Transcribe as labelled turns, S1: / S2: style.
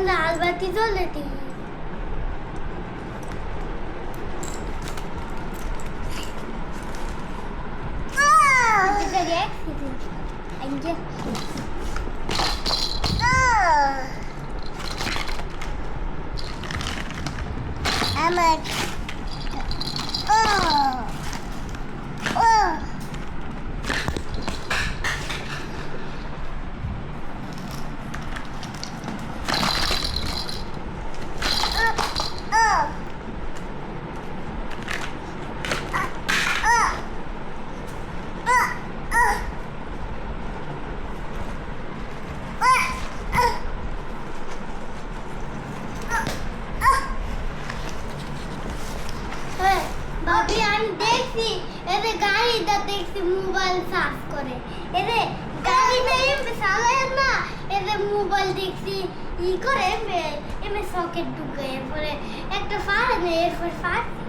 S1: লাল বাতি জ্বলে আমার ভাবি আমি দেখছি এতে গাড়িটা দেখছি মোবাইল সার্চ করে এতে গাড়িটা এমনি চালায় না এতে মোবাইল দেখছি ই করে এমনি সকেট ঢুকে এরপরে একটা ফাড়ে এরপর ফাড়ছে